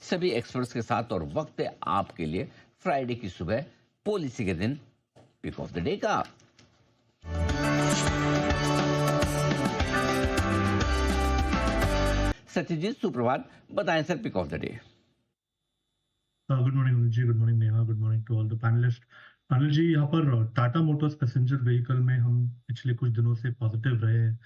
सभी एक्सपर्ट्स के साथ और वक्त है आपके लिए फ्राइडे की सुबह पॉलिसी के दिन पिक ऑफ द डे का। सत्यजीत सुप्रभात, बताएं sir pick of the day. Good morning Anil ji, good morning Neha, good morning to all the panelist. Anil ji, यहाँ पर टाटा मोटर्स पैसेंजर व्हीकल में हम पिछले कुछ दिनों से पॉजिटिव रहे हैं।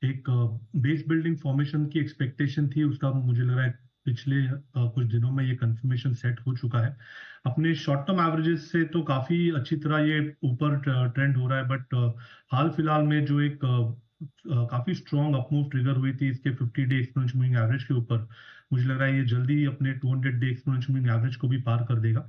एक बेस बिल्डिंग फॉर्मेशन की एक्सपेक्टेशन थी, उसका मुझे लग रहा है पिछले कुछ दिनों में ये कंफर्मेशन सेट हो चुका है। अपने शॉर्ट टर्म एवरेजेस से तो काफी अच्छी तरह ये ऊपर ट्रेंड हो रहा है, बट हाल फिलहाल में जो एक काफी स्ट्रॉन्ग अपमूव ट्रिगर हुई थी इसके 50 डे एक्सपोनेंशियल मूविंग एवरेज के ऊपर, मुझे लग रहा है ये जल्दी अपने 200 डे एक्सपोनेंशियल मूविंग एवरेज को भी पार कर देगा।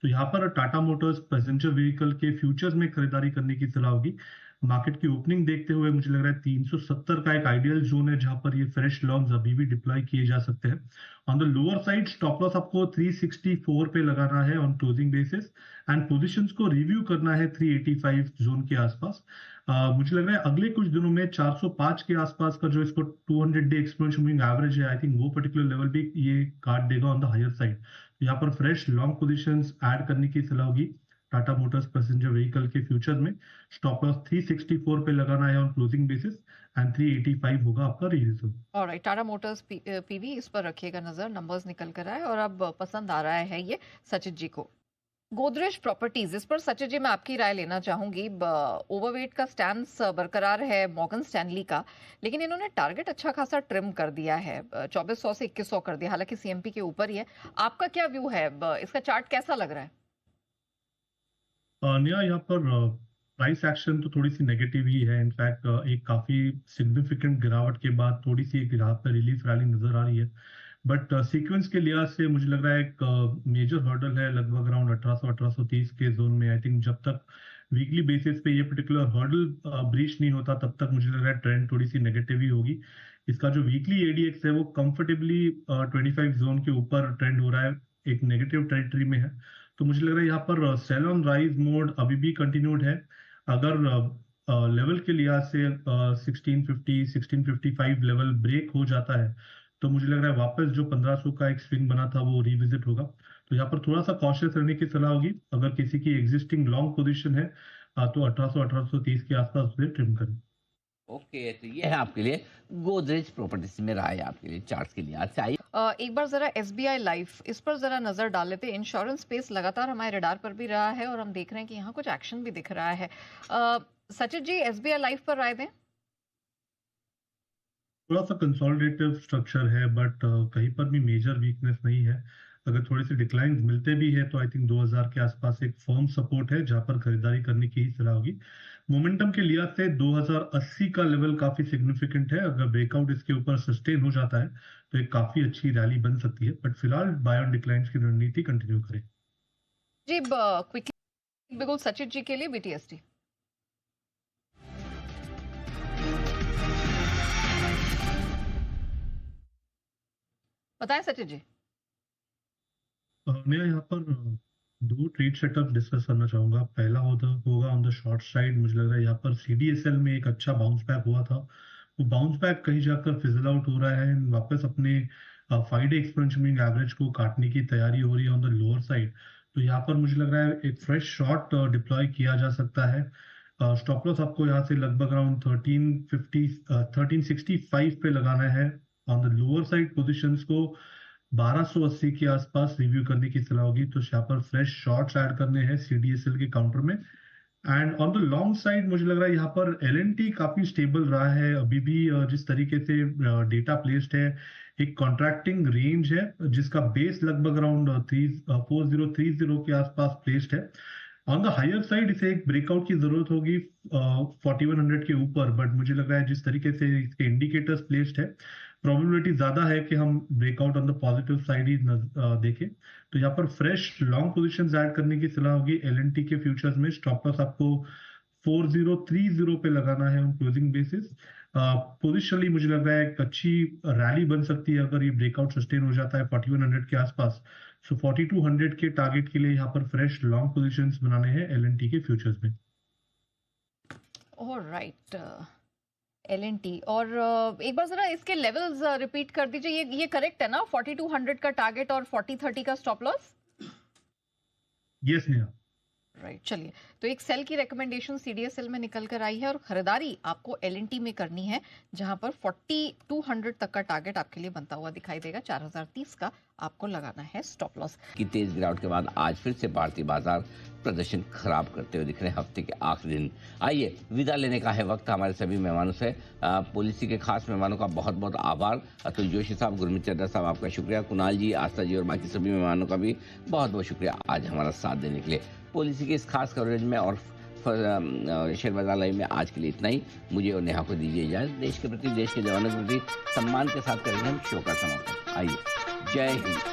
तो यहाँ पर टाटा मोटर्स पैसेंजर व्हीकल के फ्यूचर्स में खरीदारी करने की सलाह होगी। मार्केट की ओपनिंग देखते हुए मुझे लग रहा है 370 का एक आइडियल जोन है जहां पर ये फ्रेश लॉन्ग्स अभी भी डिप्लॉय किए जा सकते हैं। On the lower side stop loss आपको 364 पे लगाना है on closing basis, and positions को रिव्यू करना है 385 जोन के आसपास। मुझे लग रहा है अगले कुछ दिनों में 405 के आसपास का जो इसको 200 डे एक्सपोनेंशियल मूविंग एवरेज है, आई थिंक वो पर्टिकुलर लेवल भी ये काट देगा ऑन द हायर साइड। यहाँ पर फ्रेश लॉन्ग पोजीशंस ऐड करने की सलाह होगी टाटा मोटर्स पैसेंजर व्हीकल के फ्यूचर में। स्टॉप लॉस 364 पे लगाना है ऑन क्लोजिंग बेसिस, एंड 385 होगा आपका release. Alright, Tata Motors PV इस पर रखिएगा नजर, नंबर्स निकल कर आए और अब पसंद आ रहा है ये सचित जी को। गोदरेज प्रॉपर्टीज, इस पर सचित जी मैं आपकी राय लेना चाहूंगी। ओवरवेट का स्टैंस बरकरार है मॉर्गन स्टैनली का, लेकिन इन्होंने टारगेट अच्छा खासा ट्रिम कर दिया है, 2400 से 2100 कर दिया, हालांकि सीएमपी के ऊपर ही है। आपका क्या व्यू है, इसका चार्ट कैसा लग रहा है? नया यहाँ पर प्राइस एक्शन तो थोड़ी सी नेगेटिव ही है। इनफैक्ट एक काफी सिग्निफिकेंट गिरावट के बाद थोड़ी सी एक राहत में रिलीफ रैली नजर आ रही है, बट सीक्वेंस के लिहाज से मुझे लग रहा है एक मेजर हर्डल है लगभग अराउंड 1800-1830 के जोन में। आई थिंक जब तक वीकली बेसिस पे ये पर्टिकुलर हर्डल ब्रीच नहीं होता तब तक मुझे लग रहा है ट्रेंड थोड़ी सी नेगेटिव ही होगी। इसका जो वीकली एडीएक्स है वो कंफर्टेबली 25 जोन के ऊपर ट्रेंड हो रहा है, एक नेगेटिव टेरिटरी में है। तो मुझे लग रहा है यहाँ पर सेल ऑन राइज मोड अभी भी कंटिन्यूड है। अगर लेवल के लिहाज से 1650 1655 लेवल ब्रेक हो जाता है तो मुझे लग रहा है वापस जो 1500 का एक स्विंग बना था वो रिविजिट होगा। तो यहाँ पर थोड़ा सा कॉशियस रहने की सलाह होगी। अगर किसी की एग्जिस्टिंग लॉन्ग पोजीशन है तो 1800-1830 के आसपास उसे ट्रिम करें। ओके, तो ये है आपके लिए गोदरेज प्रॉपर्टीज में राय आपके लिए चार्ट के लिहाज से। आई एक बार जरा एसबीआई लाइफ, इस पर जरा नजर डाल लेते हैं। इंश्योरेंस स्पेस लगातार हमारे रडार पर भी रहा है और हम देख रहे हैं कि यहाँ कुछ एक्शन भी दिख रहा है। सचित जी, एसबीआई लाइफ पर राय दें। थोड़ा सा कंसोलिडेटिव स्ट्रक्चर है, बट कहीं पर भी मेजर वीकनेस नहीं है। अगर थोड़े से डिक्लाइन मिलते भी है तो आई थिंक 2000 के आसपास एक फर्म सपोर्ट है जहां पर खरीदारी करने की ही सलाह होगी। मोमेंटम के लिहाज से 2080 का लेवल काफी सिग्निफिकेंट है। अगर ब्रेकआउट इसके ऊपर सस्टेन हो जाता है तो एक काफी अच्छी रैली बन सकती है, बट फिलहाल बाय ऑन डिक्लाइन की रणनीति कंटिन्यू करें। जी क्विकली बिल्कुल सचित जी के लिए बीटीएसटी। बताएं सचित जी। मैं यहाँ पर दो ट्रेड सेटअप डिस्कस करना चाहूंगा। पहला होगा ऑन द शॉर्ट साइड। मुझे लग रहा है यहाँ पर सीडीएसएल में एक अच्छा बाउंस बैक हुआ था, वो बाउंस बैक कहीं जाकर फिजल आउट हो रहा है, वापस अपने 5 डे एक्सपोनेंशियल मूविंग एवरेज को काटने की तैयारी हो रही है ऑन द लोअर साइड। तो यहाँ पर मुझे लग रहा है एक फ्रेश शॉट डिप्लॉय किया जा सकता है। स्टॉप लॉस आपको यहाँ से लगभग अराउंड 1365 पे लगाना है। On the lower side positions को 1280 के आसपास रिव्यू करने की सलाह होगी। तो यहाँ पर फ्रेश शॉर्ट्स ऐड करने हैं सीडीएसएल के काउंटर में। And on the long side मुझे लग रहा है यहाँ पर एलएनटी काफी स्टेबल रहा है अभी भी। जिस तरीके से डेटा प्लेस्ड है, एक कॉन्ट्रैक्टिंग रेंज है जिसका बेस लगभग अराउंड 4030 के आसपास प्लेस्ड है। ऑन द हायर साइड इसे एक ब्रेकआउट की जरूरत होगी 4100 के ऊपर, बट मुझे लग रहा है जिस तरीके से इसके इंडिकेटर्स प्लेस्ड है प्रोबेबिलिटी ज्यादा है कि हम breakout on the positive side ही देखें। तो यहाँ पर फ्रेश लॉन्ग पोजीशंस ऐड करने की सलाह होगी एलएनटी के फ्यूचर्स में। स्टॉप लॉस आपको 4030 पे लगाना है ऑन क्लोजिंग बेसिस। पोजिशनली मुझे लग रहा है एक अच्छी रैली बन सकती है अगर ये ब्रेकआउट सस्टेन हो जाता है 4100 के आसपास। सो 4200 के टारगेट के लिए यहाँ पर फ्रेश लॉन्ग पोजीशंस बनाने हैं एलएनटी के फ्यूचर्स में। ऑलराइट, L&T और एक बार जरा इसके लेवल्स रिपीट कर दीजिए, ये करेक्ट है ना? 4200 का टारगेट और 4030 का stop loss. Yes Neha. Right, चलिए, तो एक सेल की रिकमेंडेशन CDSL में निकल कर आई है और खरीदारी आपको L&T में करनी है, जहां पर 4200 तक का टारगेट आपके लिए बनता हुआ दिखाई देगा। 4030 का आपको लगाना है स्टॉप लॉस। की तेज गिरावट के बाद आज फिर से भारतीय बाजार प्रदर्शन खराब करते हुए दिख रहे हैं हफ्ते के आखिरी दिन। आइए विदा लेने का है वक्त हमारे सभी मेहमानों से। पॉलिसी के खास मेहमानों का बहुत बहुत आभार। अतुल जोशी साहब, गुरमीत चड्ढा साहब, आपका शुक्रिया। कुणाल जी, आस्था जी और बाकी सभी मेहमानों का भी बहुत बहुत शुक्रिया आज हमारा साथ देने के लिए। पॉलिसी के इस खास कवरेज में और शेयर बाजार लाइव में आज के लिए इतना ही। मुझे और नेहा को दीजिए इजाजत। देश के प्रति, देश के जवानों के प्रति सम्मान के साथ करेंगे हम शो का समापन। आइए, जय हिंद।